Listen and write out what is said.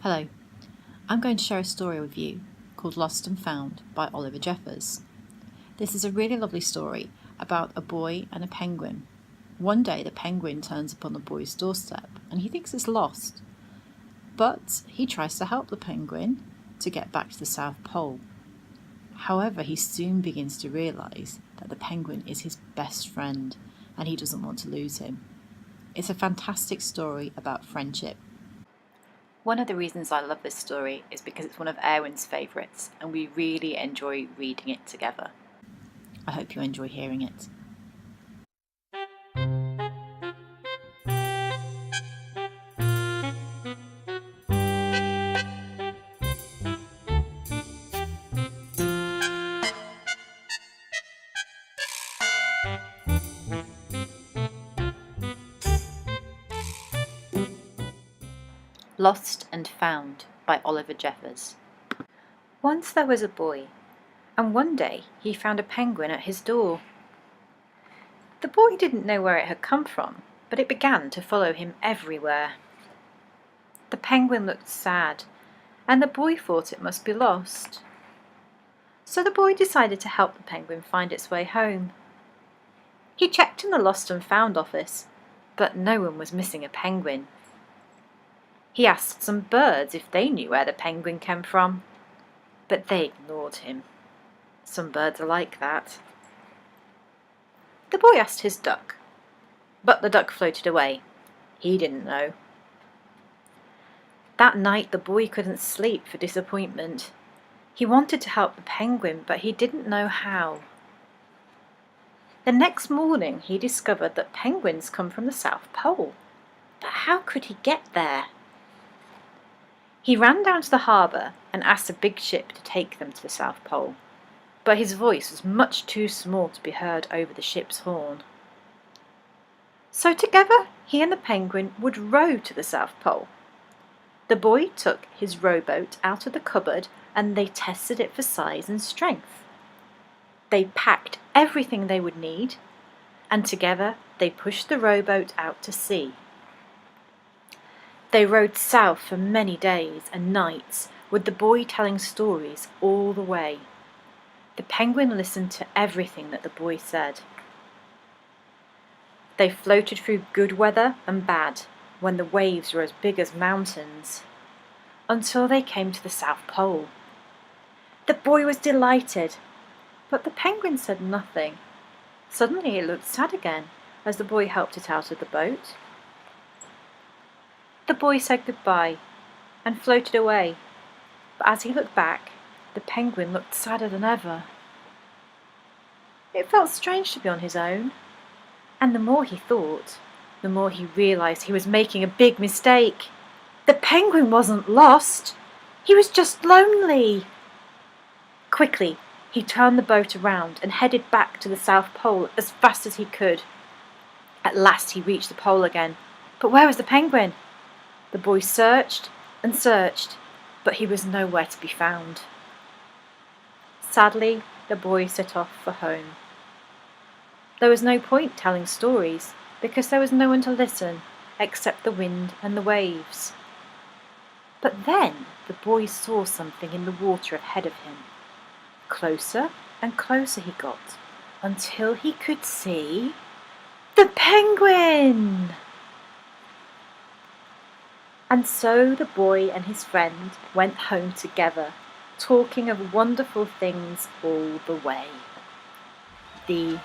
Hello, I'm going to share a story with you called Lost and Found by Oliver Jeffers. This is a really lovely story about a boy and a penguin. One day the penguin turns up on the boy's doorstep and he thinks it's lost, but he tries to help the penguin to get back to the South Pole. However, he soon begins to realise that the penguin is his best friend and he doesn't want to lose him. It's a fantastic story about friendship. One of the reasons I love this story is because it's one of Erwin's favourites and we really enjoy reading it together. I hope you enjoy hearing it. Lost and Found by Oliver Jeffers. Once there was a boy, and one day he found a penguin at his door. The boy didn't know where it had come from, but it began to follow him everywhere. The penguin looked sad, and the boy thought it must be lost. So the boy decided to help the penguin find its way home. He checked in the Lost and Found office, but no one was missing a penguin. He asked some birds if they knew where the penguin came from, but they ignored him. Some birds are like that. The boy asked his duck, but the duck floated away. He didn't know. That night the boy couldn't sleep for disappointment. He wanted to help the penguin, but he didn't know how. The next morning he discovered that penguins come from the South Pole. But how could he get there? He ran down to the harbour and asked a big ship to take them to the South Pole, but his voice was much too small to be heard over the ship's horn. So together he and the penguin would row to the South Pole. The boy took his rowboat out of the cupboard and they tested it for size and strength. They packed everything they would need, and together they pushed the rowboat out to sea. They rowed south for many days and nights, with the boy telling stories all the way. The penguin listened to everything that the boy said. They floated through good weather and bad, when the waves were as big as mountains, until they came to the South Pole. The boy was delighted, but the penguin said nothing. Suddenly it looked sad again as the boy helped it out of the boat. The boy said goodbye and floated away, but as he looked back, the penguin looked sadder than ever. It felt strange to be on his own, and the more he thought, the more he realised he was making a big mistake. The penguin wasn't lost, he was just lonely. Quickly, he turned the boat around and headed back to the South Pole as fast as he could. At last he reached the pole again, but where was the penguin? The boy searched and searched, but he was nowhere to be found. Sadly, the boy set off for home. There was no point telling stories, because there was no one to listen except the wind and the waves. But then the boy saw something in the water ahead of him. Closer and closer he got, until he could see the penguin! And so the boy and his friend went home together, talking of wonderful things all the way. The